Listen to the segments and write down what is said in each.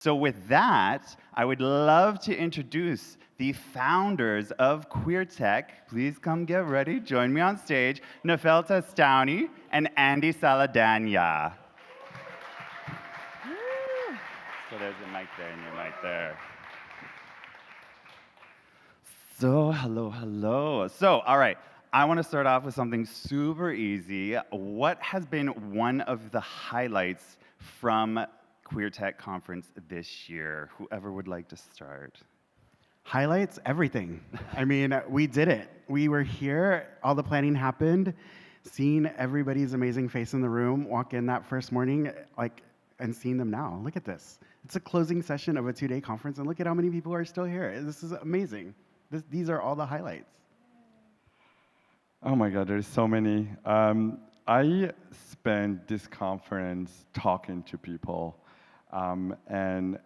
So with that, I would love to introduce the founders of QueerTech. Please come get ready. Join me on stage, Naoufel Testaouni and Andy Saldaña. So there's a mic there and your mic there. So hello. So all right, I want to start off with something super easy. What has been one of the highlights from QueerTech Conference this year? Whoever would like to start. Highlights, everything. I mean, we did it. We were here, all the planning happened, seeing everybody's amazing face in the room, walk in that first morning, and seeing them now. Look at this. It's a closing session of a 2-day conference, and look at how many people are still here. This is amazing. These are all the highlights. Oh my God, there's so many. I spent this conference talking to people, and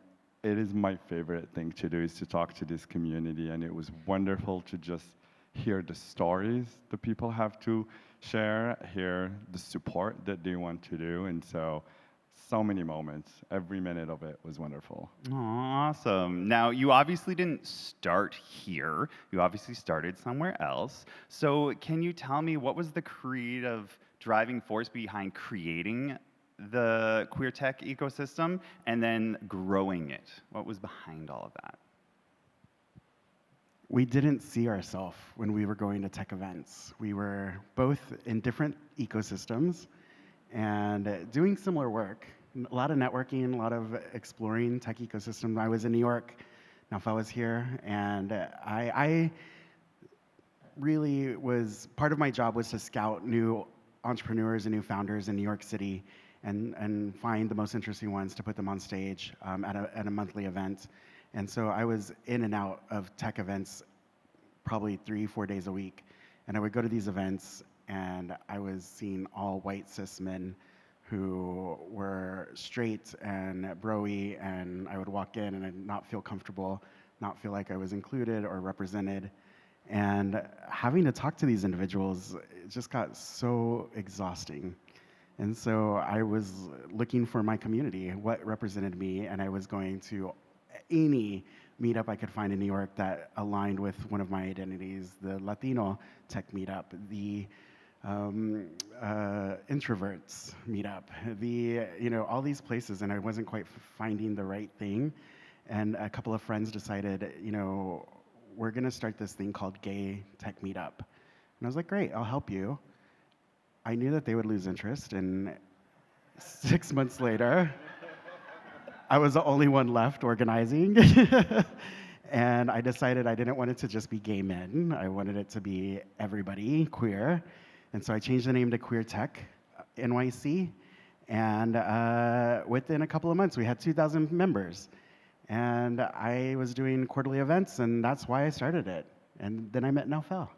it is my favorite thing to do is to talk to this community, and it was wonderful to just hear the stories the people have to share, hear the support that they want to do, and so many moments. Every minute of it was wonderful. Awesome. Now, you obviously didn't start here. You obviously started somewhere else. So can you tell me what was the creative driving force behind creating the QueerTech ecosystem and then growing it? What was behind all of that? We didn't see ourselves when we were going to tech events. We were both in different ecosystems and doing similar work. A lot of networking, a lot of exploring tech ecosystem. I was in New York, Naoufel was here, and I really was, part of my job was to scout new entrepreneurs and new founders in New York City and find the most interesting ones to put them on stage at a monthly event. And so I was in and out of tech events probably 3-4 days a week. And I would go to these events and I was seeing all white cis men who were straight and bro-y, and I would walk in and I'd not feel comfortable, not feel like I was included or represented. And having to talk to these individuals, it just got so exhausting. And so I was looking for my community, what represented me, and I was going to any meetup I could find in New York that aligned with one of my identities, the Latino tech meetup, the introverts meetup, all these places, and I wasn't quite finding the right thing. And a couple of friends decided, we're gonna start this thing called Gay Tech Meetup. And I was like, great, I'll help you. I knew that they would lose interest, and 6 months later, I was the only one left organizing. And I decided I didn't want it to just be gay men. I wanted it to be everybody, queer. And so I changed the name to QueerTech NYC. And within a couple of months, we had 2,000 members. And I was doing quarterly events, and that's why I started it. And then I met Naoufel.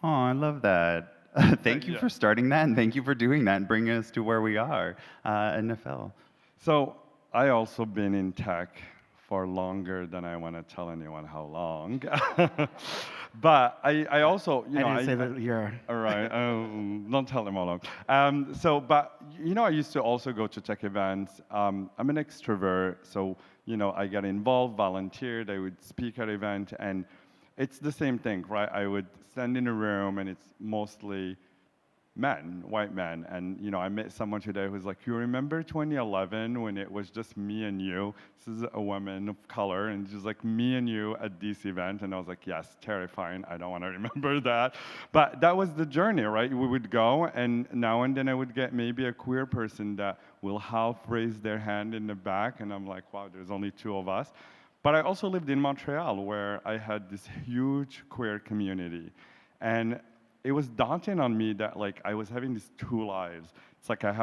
Oh, I love that. Thank you for starting that, and thank you for doing that and bringing us to where we are. And Naoufel. So I also been in tech for longer than I want to tell anyone how long. But I also, I didn't say that year. All right, don't tell them how long. I used to also go to tech events. I'm an extrovert, so I got involved, volunteered, I would speak at events, and it's the same thing, right? I would stand in a room, and it's mostly men, white men, and I met someone today who's like, you remember 2011 when it was just me and you? This is a woman of color, and just like me and you at this event, and I was like, yes, terrifying, I don't want to remember that. But that was the journey, right? We would go, and now and then I would get maybe a queer person that will half raise their hand in the back, and I'm like, wow, there's only 2 of us. But I also lived in Montreal, where I had this huge queer community, and it was daunting on me that I was having these 2 lives. It's like I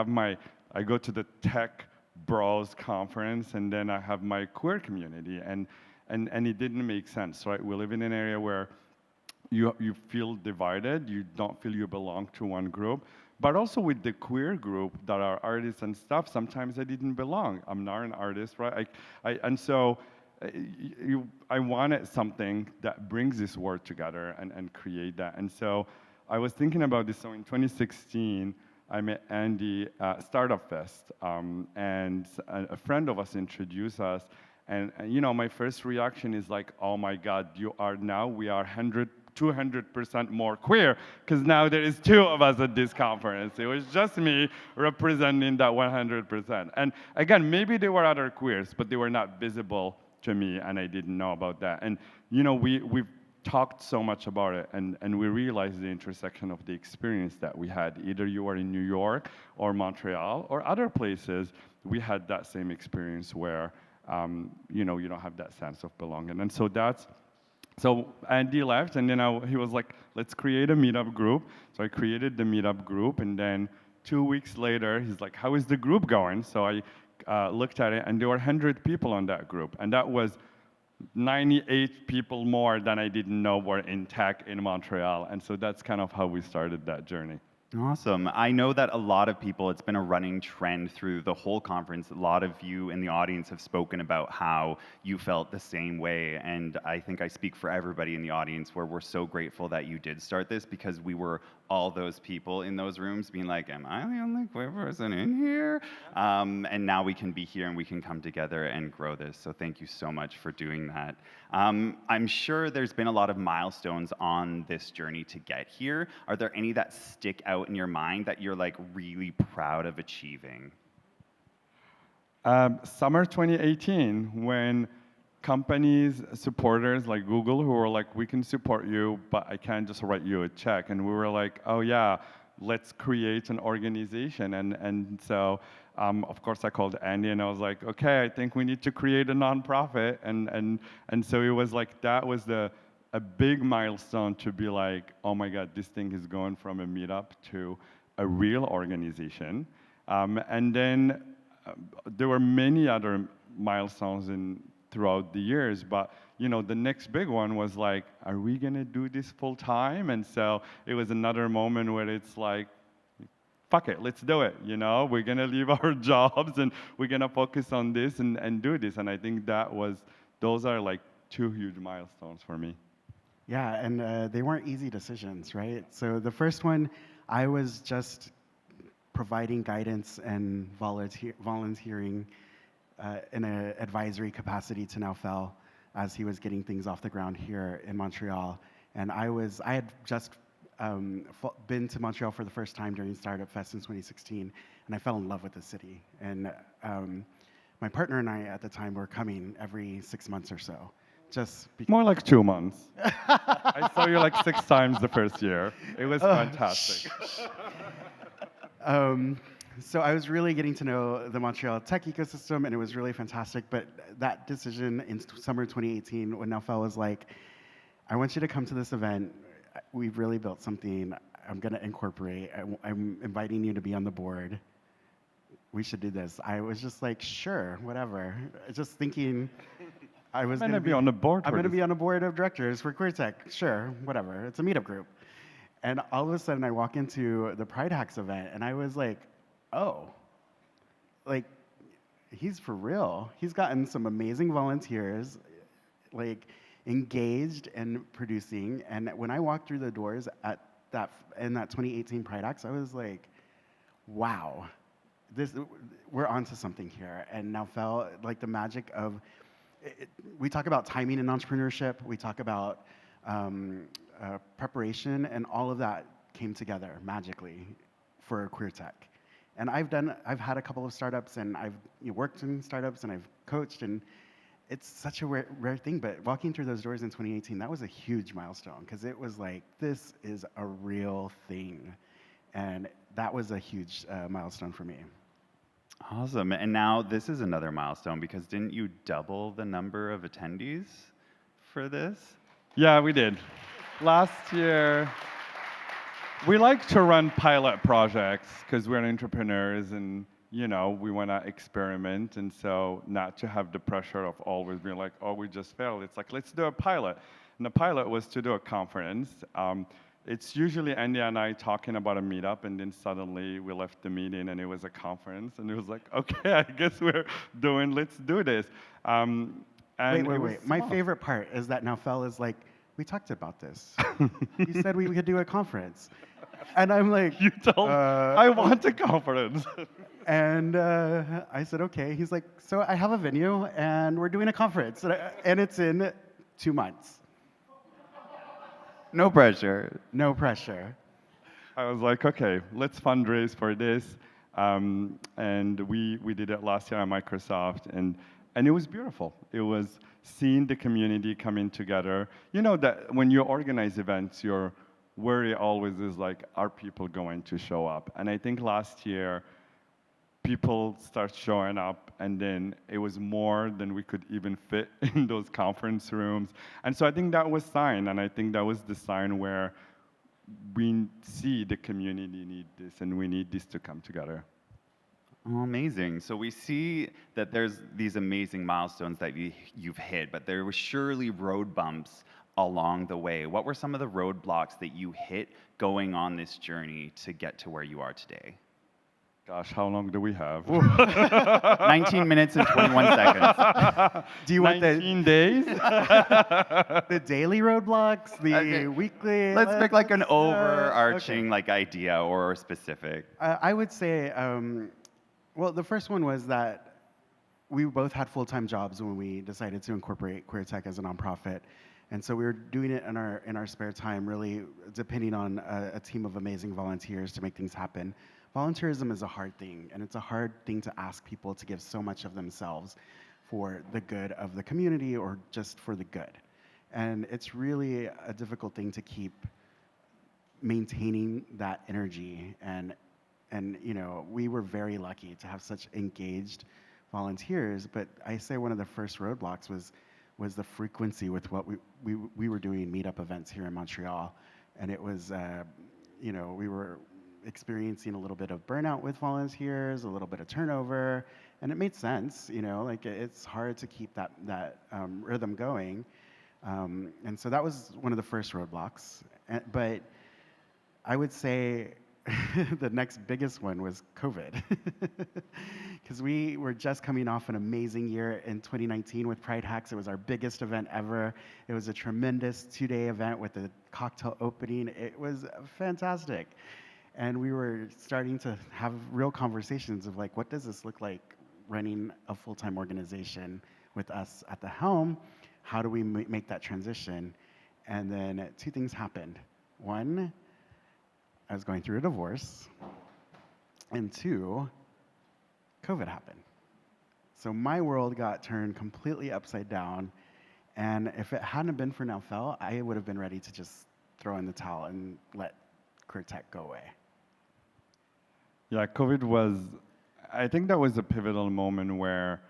go to the tech bros conference, and then I have my queer community, and it didn't make sense, right? We live in an area where you feel divided, you don't feel you belong to one group, but also with the queer group that are artists and stuff, sometimes I didn't belong. I'm not an artist, right? I wanted something that brings this world together and create that, and so I was thinking about this. So in 2016, I met Andy at Startup Fest, and a friend of us introduced us. And you know, my first reaction is like, oh my God, we are 200% more queer, because now there is two of us at this conference. It was just me representing that 100%. And again, maybe there were other queers, but they were not visible to me, and I didn't know about that. And you know, we've talked so much about it, and we realized the intersection of the experience that we had. Either you are in New York or Montreal or other places, we had that same experience where you know, you don't have that sense of belonging. And so Andy left, and then he was like, let's create a Meetup group. So I created the Meetup group, and then 2 weeks later, he's like, how is the group going? So I looked at it, and there were 100 people on that group, and that was 98 people more than I didn't know were in tech in Montreal. And so that's kind of how we started that journey. Awesome. I know that a lot of people, it's been a running trend through the whole conference. A lot of you in the audience have spoken about how you felt the same way. And I think I speak for everybody in the audience where we're so grateful that you did start this, because we were all those people in those rooms being like, am I the only queer person in here? And now we can be here and we can come together and grow this. So thank you so much for doing that. I'm sure there's been a lot of milestones on this journey to get here. Are there any that stick out in your mind that you're like really proud of achieving? Summer 2018, when companies, supporters like Google, who were like, we can support you, but I can't just write you a check. And we were like, oh yeah, let's create an organization. And so, of course, I called Andy and I was like, okay, I think we need to create a nonprofit. And so it was like, that was a big milestone to be like, oh my God, this thing is going from a meetup to a real organization. And then there were many other milestones throughout the years, but you know, the next big one was like, are we gonna do this full time? And so it was another moment where it's like, fuck it, let's do it. You know, we're gonna leave our jobs and we're gonna focus on this and do this. And I think those are like two huge milestones for me. Yeah, and they weren't easy decisions, right? So the first one, I was just providing guidance and volunteering in an advisory capacity to Naoufel as he was getting things off the ground here in Montreal. And I had just been to Montreal for the first time during Startup Fest in 2016, and I fell in love with the city. And my partner and I at the time were coming every 6 months or so. More like 2 months. I saw you like 6 times the first year. It was fantastic. So I was really getting to know the Montreal tech ecosystem, and it was really fantastic. But that decision in summer 2018, when Naoufel was like, I want you to come to this event. We've really built something. I'm going to incorporate. I'm inviting you to be on the board. We should do this. I was just like, sure, whatever. Just thinking I was going to be on the board. I'm going to be on a board of directors for QueerTech. Sure, whatever. It's a meetup group. And all of a sudden, I walk into the Pride Hacks event, and I was like, oh, like, he's for real. He's gotten some amazing volunteers, like, engaged and producing. And when I walked through the doors in that 2018 Pride Hacks, I was like, wow, we're onto something here. And Naoufel, like, the magic of we talk about timing in entrepreneurship. We talk about preparation, and all of that came together magically for QueerTech. And I've had a couple of startups, and I've worked in startups, and I've coached, and it's such a rare thing. But walking through those doors in 2018, that was a huge milestone, because it was like, this is a real thing. And that was a huge milestone for me. Awesome. And now this is another milestone, because didn't you double the number of attendees for this? Yeah, we did. Last year, we like to run pilot projects because we're entrepreneurs, and you know, we want to experiment, and so not to have the pressure of always being like, oh, we just failed. It's like, let's do a pilot. And the pilot was to do a conference. It's usually Andy and I talking about a meetup, and then suddenly we left the meeting and it was a conference, and it was like, okay, I guess let's do this. Wait. My favorite part is that Naoufel is like, we talked about this. You said we could do a conference. And I'm like, You told I want a conference. and I said, okay. He's like, so I have a venue and we're doing a conference and it's in 2 months. No pressure. No pressure. I was like, okay, let's fundraise for this. And we did it last year at Microsoft, and it was beautiful. It was seeing the community coming together. You know that when you organize events, your worry always is like, are people going to show up? And I think last year, people start showing up, and then it was more than we could even fit in those conference rooms. And so I think that was sign, and I think that was the sign where we see the community need this, and we need this to come together. Oh, amazing. So we see that there's these amazing milestones that you've hit, but there were surely road bumps along the way. What were some of the roadblocks that you hit going on this journey to get to where you are today? Gosh, how long do we have? 19 minutes and 21 seconds. Do you want 19 days? the daily roadblocks, the Okay. weekly? Let's pick like an okay. overarching like idea or specific. I would say, well, the first one was that we both had full-time jobs when we decided to incorporate QueerTech as a nonprofit. And so we were doing it in our spare time, really depending on a team of amazing volunteers to make things happen. Volunteerism is a hard thing, and it's a hard thing to ask people to give so much of themselves for the good of the community or just for the good. And it's really a difficult thing to keep maintaining that energy. And you know, we were very lucky to have such engaged volunteers, but I say one of the first roadblocks was the frequency with what we were doing Meetup events here in Montreal. And it was, you know, we were experiencing a little bit of burnout with volunteers, a little bit of turnover, and it made sense, you know, like it's hard to keep that rhythm going. And so that was one of the first roadblocks. But I would say the next biggest one was COVID. Because we were just coming off an amazing year in 2019 with Pride Hacks. It was our biggest event ever. It was a tremendous 2-day event with a cocktail opening. It was fantastic. And we were starting to have real conversations of like, what does this look like running a full-time organization with us at the helm? How do we make that transition? And then 2 things happened. 1, I was going through a divorce. And 2, COVID happened. So my world got turned completely upside down. And if it hadn't been for Naoufel, I would have been ready to just throw in the towel and let QueerTech go away. Yeah, COVID was, I think that was a pivotal moment where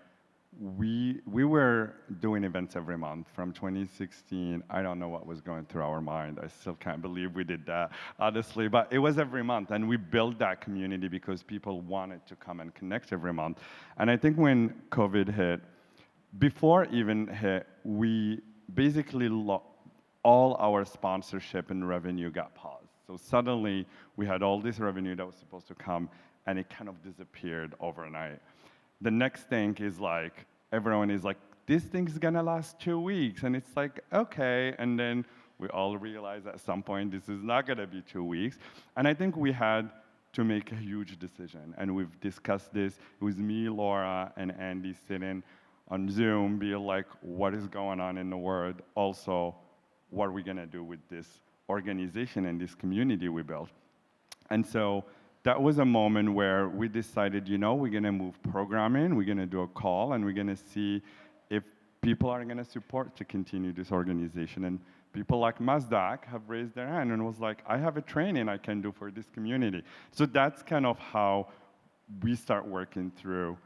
we were doing events every month from 2016. I don't know what was going through our mind. I still can't believe we did that, honestly. But it was every month, and we built that community because people wanted to come and connect every month. And I think when COVID hit, before even hit, we basically all our sponsorship and revenue got paused. So suddenly, we had all this revenue that was supposed to come, and it kind of disappeared overnight. The next thing is like, everyone is like, this thing's gonna last 2 weeks. And it's like, okay. And then we all realize at some point, this is not gonna be 2 weeks. And I think we had to make a huge decision. And we've discussed this. It was me, Laura, and Andy sitting on Zoom, be like, what is going on in the world? Also, what are we gonna do with this organization and this community we built? And so that was a moment where we decided, you know, we're gonna move programming, we're gonna do a call, and we're gonna see if people are gonna support to continue this organization. And people like Mazdak have raised their hand and was like, I have a training I can do for this community. So that's kind of how we start working through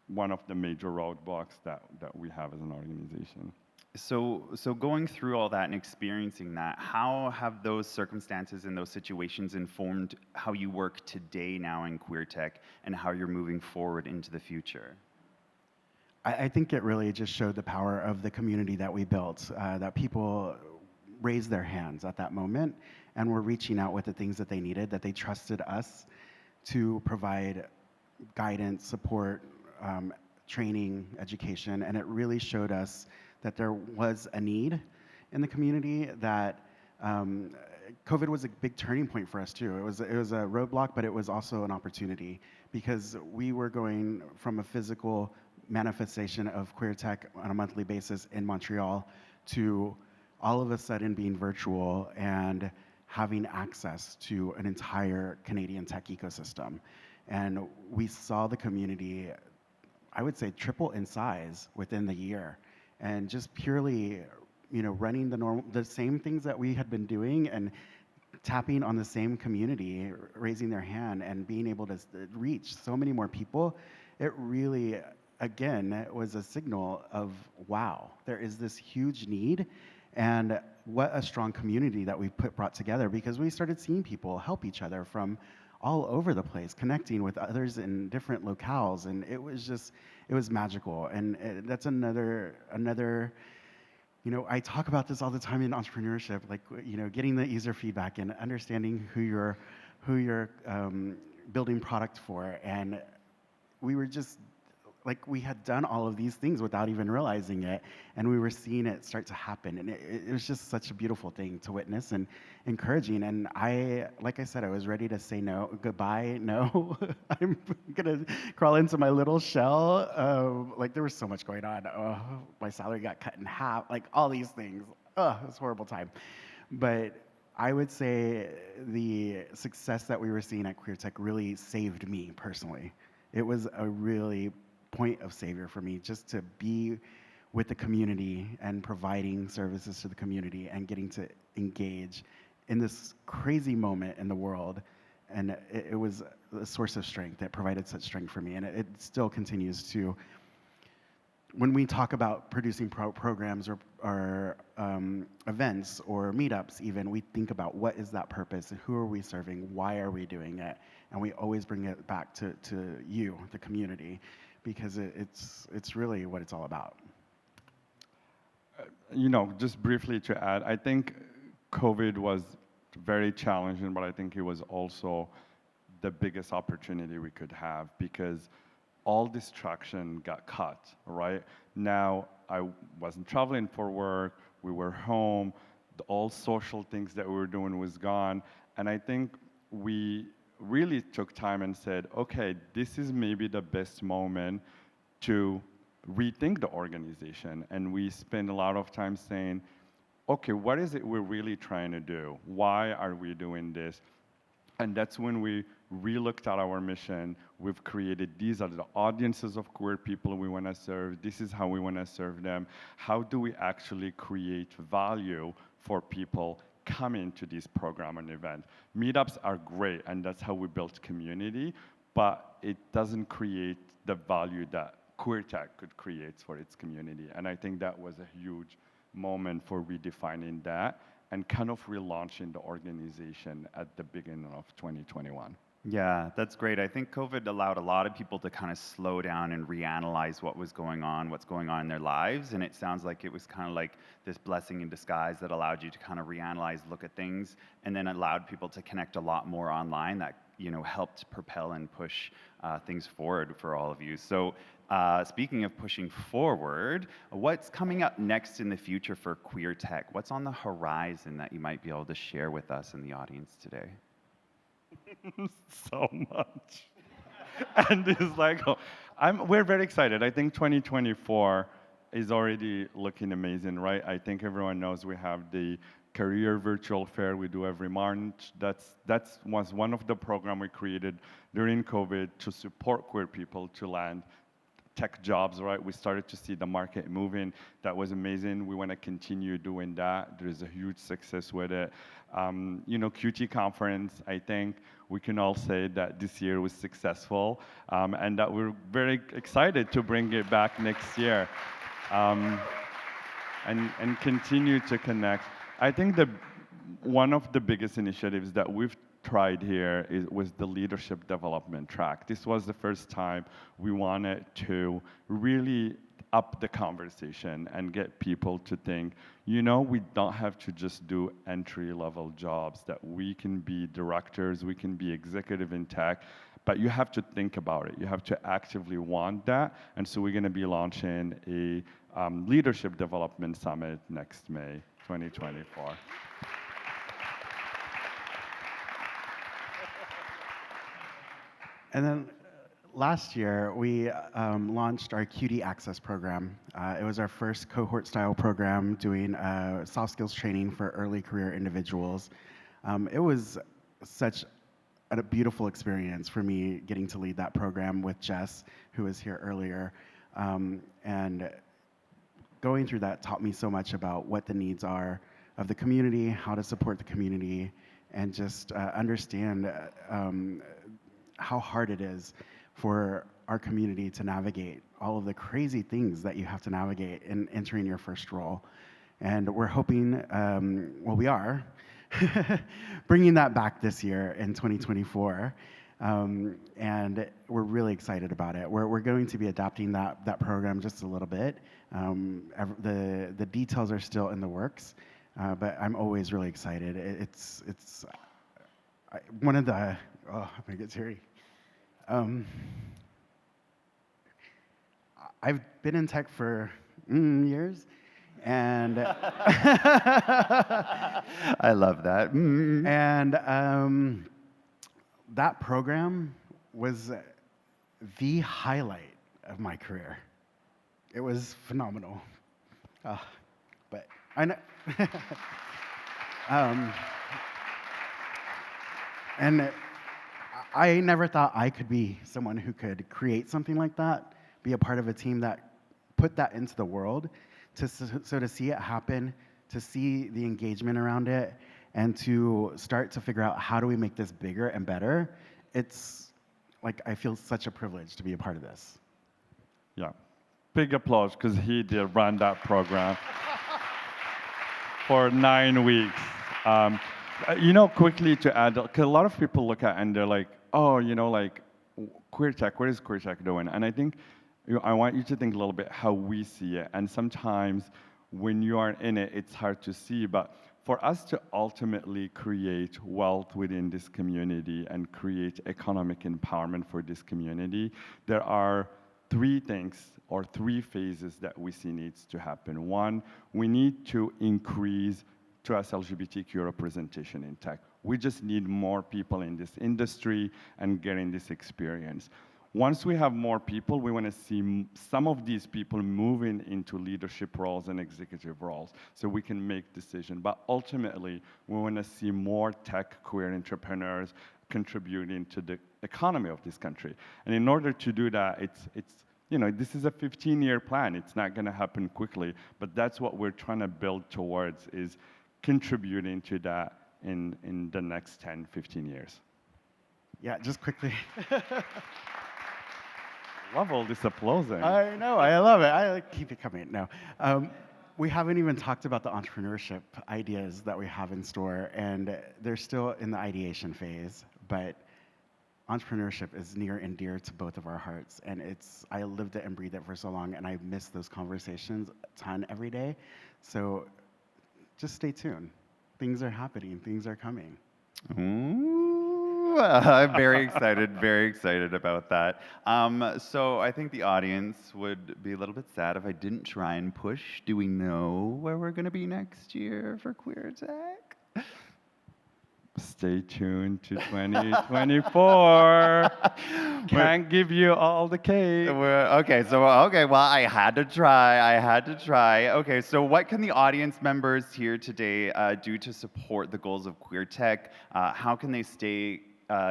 one of the major roadblocks that we have as an organization. So going through all that and experiencing that, how have those circumstances and those situations informed how you work today now in QueerTech and how you're moving forward into the future? I think it really just showed the power of the community that we built, that people raised their hands at that moment and were reaching out with the things that they needed, that they trusted us to provide guidance, support, training, education, and it really showed us that there was a need in the community that COVID was a big turning point for us too. It was a roadblock, but it was also an opportunity because we were going from a physical manifestation of QueerTech on a monthly basis in Montreal to all of a sudden being virtual and having access to an entire Canadian tech ecosystem. And we saw the community, I would say, triple in size within the year. And just purely, running the same things that we had been doing and tapping on the same community, raising their hand and being able to reach so many more people, it really, again, was a signal of, wow, there is this huge need, and what a strong community that we've brought together, because we started seeing people help each other from all over the place, connecting with others in different locales, and it was magical. And that's another, I talk about this all the time in entrepreneurship, like, getting the user feedback and understanding who you're building product for. And we were just, like, we had done all of these things without even realizing it, and we were seeing it start to happen. And it was just such a beautiful thing to witness and encouraging. And like I said, I was ready to say no, goodbye, no. I'm gonna crawl into my little shell. Like, there was so much going on. My salary got cut in half, like all these things. It was a horrible time. But I would say the success that we were seeing at QueerTech really saved me personally. It was a really point of savior for me, just to be with the community and providing services to the community and getting to engage in this crazy moment in the world. And it was a source of strength. It provided such strength for me, and it still continues to. When we talk about producing programs or events or meetups even, we think about what is that purpose, and who are we serving, why are we doing it, and we always bring it back to you, the community, because it's really what it's all about. Just briefly to add, I think COVID was very challenging, but I think it was also the biggest opportunity we could have, because all distraction got cut, right? Now, I wasn't traveling for work, we were home, all social things that we were doing was gone, and I think we really took time and said, okay, this is maybe the best moment to rethink the organization. And we spend a lot of time saying, okay, what is it we're really trying to do? Why are we doing this? And that's when we re-looked at our mission. We've created, these are the audiences of queer people we want to serve. This is how we want to serve them. How do we actually create value for people coming to this program and event? Meetups are great, and that's how we build community, but it doesn't create the value that QueerTech could create for its community. And I think that was a huge moment for redefining that and kind of relaunching the organization at the beginning of 2021. Yeah, that's great. I think COVID allowed a lot of people to kind of slow down and reanalyze what was going on, what's going on in their lives. And it sounds like it was kind of like this blessing in disguise that allowed you to kind of reanalyze, look at things, and then allowed people to connect a lot more online that, helped propel and push things forward for all of you. So speaking of pushing forward, what's coming up next in the future for QueerTech? What's on the horizon that you might be able to share with us in the audience today? So much. And it's like, we're very excited. I think 2024 is already looking amazing, right? I think everyone knows we have the career virtual fair we do every March. That was one of the programs we created during COVID to support queer people to land tech jobs, right? We started to see the market moving. That was amazing. We want to continue doing that. There is a huge success with it. QueerTech Qonference, I think we can all say that this year was successful, and that we're very excited to bring it back next year, and continue to connect. I think one of the biggest initiatives that we've tried here was the leadership development track. This was the first time we wanted to really up the conversation and get people to think, we don't have to just do entry-level jobs, that we can be directors, we can be executive in tech, but you have to think about it. You have to actively want that. And so we're going to be launching a leadership development summit next May 2024. And then last year, we launched our QD Access program. It was our first cohort-style program doing soft skills training for early career individuals. It was such a beautiful experience for me getting to lead that program with Jess, who was here earlier. And going through that taught me so much about what the needs are of the community, how to support the community, and just understand how hard it is for our community to navigate all of the crazy things that you have to navigate in entering your first role. And we're hoping, well, we are, bringing that back this year in 2024. And we're really excited about it. We're going to be adapting that program just a little bit. The details are still in the works, but I'm always really excited. It's one of the, oh, I'm gonna get teary. I've been in tech for years, and I love that. and that program was the highlight of my career. It was phenomenal. But I know. And I never thought I could be someone who could create something like that, be a part of a team that put that into the world. So to see it happen, to see the engagement around it, and to start to figure out how do we make this bigger and better, it's like I feel such a privilege to be a part of this. Yeah, big applause because he did run that program for 9 weeks. Quickly to add, because a lot of people look at and they're like, oh, like QueerTech, what is QueerTech doing? And I think I want you to think a little bit how we see it. And sometimes when you are in it, it's hard to see. But for us to ultimately create wealth within this community and create economic empowerment for this community, there are 3 things or 3 phases that we see needs to happen. One, we need to increase to us LGBTQ representation in tech. We just need more people in this industry and getting this experience. Once we have more people, we want to see some of these people moving into leadership roles and executive roles so we can make decisions. But ultimately, we want to see more tech queer entrepreneurs contributing to the economy of this country. And in order to do that, this is a 15-year plan. It's not going to happen quickly, but that's what we're trying to build towards, is contributing to that in the next 10, 15 years. Yeah, just quickly. Love all this applauding. I know, I love it. Keep it coming. No, we haven't even talked about the entrepreneurship ideas that we have in store, and they're still in the ideation phase, but entrepreneurship is near and dear to both of our hearts, and I lived it and breathed it for so long, and I miss those conversations a ton every day. So just stay tuned. Things are happening, things are coming. Ooh, I'm very excited about that. So I think the audience would be a little bit sad if I didn't try and push. Do we know where we're going to be next year for QueerTech? Stay tuned to 2024. Can't give you all the cake. Okay, well, I had to try. Okay, so what can the audience members here today do to support the goals of QueerTech? How can they stay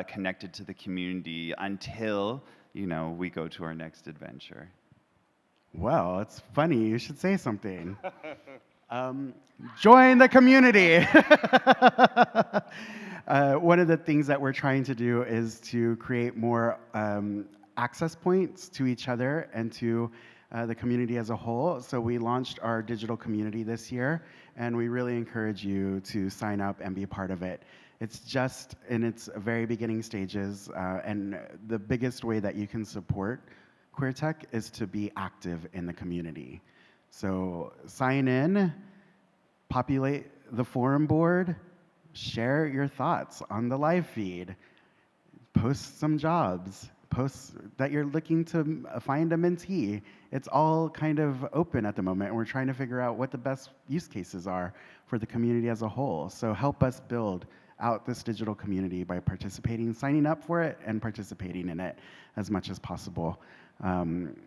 connected to the community until, we go to our next adventure? Well, it's funny, you should say something. Join the community. One of the things that we're trying to do is to create more access points to each other and to the community as a whole. So we launched our digital community this year, and we really encourage you to sign up and be a part of it. It's just in its very beginning stages, and the biggest way that you can support QueerTech is to be active in the community. So sign in, populate the forum board, share your thoughts on the live feed, post some jobs, posts that you're looking to find a mentee. It's all kind of open at the moment, and we're trying to figure out what the best use cases are for the community as a whole. So help us build out this digital community by participating, signing up for it, and participating in it as much as possible.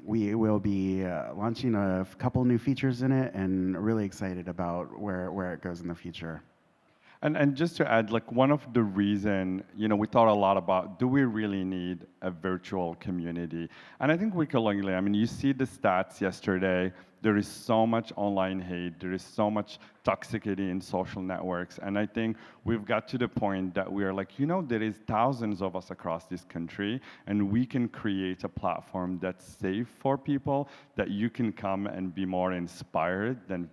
We will be launching a couple new features in it, and really excited about where it goes in the future. And just to add, like one of the reason, we thought a lot about, do we really need a virtual community? And I think we collectively, I mean, you see the stats yesterday, there is so much online hate, there is so much toxicity in social networks, and I think we've got to the point that we are like, there is thousands of us across this country, and we can create a platform that's safe for people, that you can come and be more inspired than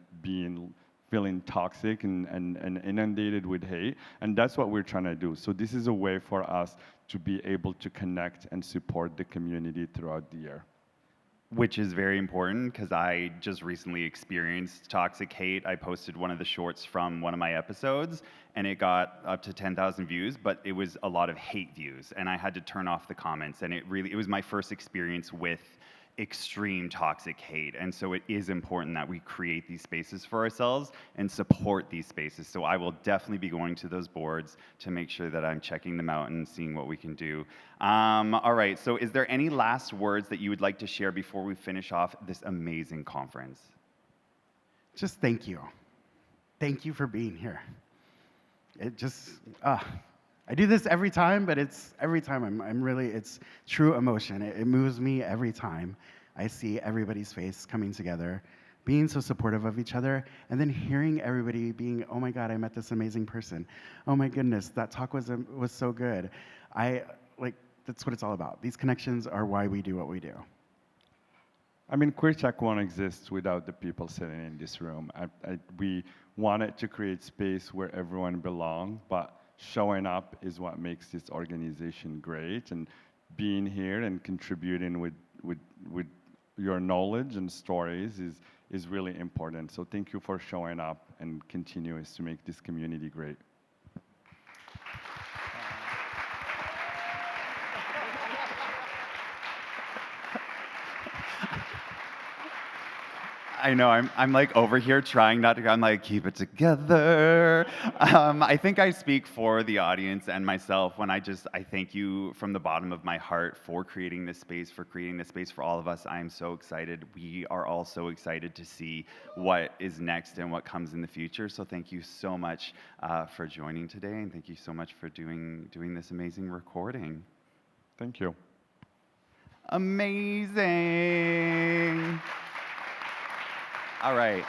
feeling toxic and inundated with hate, and that's what we're trying to do. So this is a way for us to be able to connect and support the community throughout the year. Which is very important, because I just recently experienced toxic hate. I posted one of the shorts from one of my episodes, and it got up to 10,000 views, but it was a lot of hate views, and I had to turn off the comments, and it was my first experience with extreme toxic hate. And so it is important that we create these spaces for ourselves and support these spaces. So I will definitely be going to those boards to make sure that I'm checking them out and seeing what we can do. All right, so is there any last words that you would like to share before we finish off this amazing conference? Just thank you. Thank you for being here. It just, I do this every time, but every time I'm really, it's true emotion. It moves me every time I see everybody's face coming together, being so supportive of each other, and then hearing everybody being, oh my God, I met this amazing person. Oh my goodness, that talk was so good. That's what it's all about. These connections are why we do what we do. I mean, QueerTech won't exist without the people sitting in this room. We wanted to create space where everyone belongs, but showing up is what makes this organization great, and being here and contributing with your knowledge and stories is really important. So thank you for showing up and continuing to make this community great. I know, I'm like over here trying not to, I'm like, keep it together. I think I speak for the audience and myself when I thank you from the bottom of my heart for creating this space, for all of us. I am so excited. We are all so excited to see what is next and what comes in the future. So thank you so much for joining today, and thank you so much for doing this amazing recording. Thank you. Amazing. All right.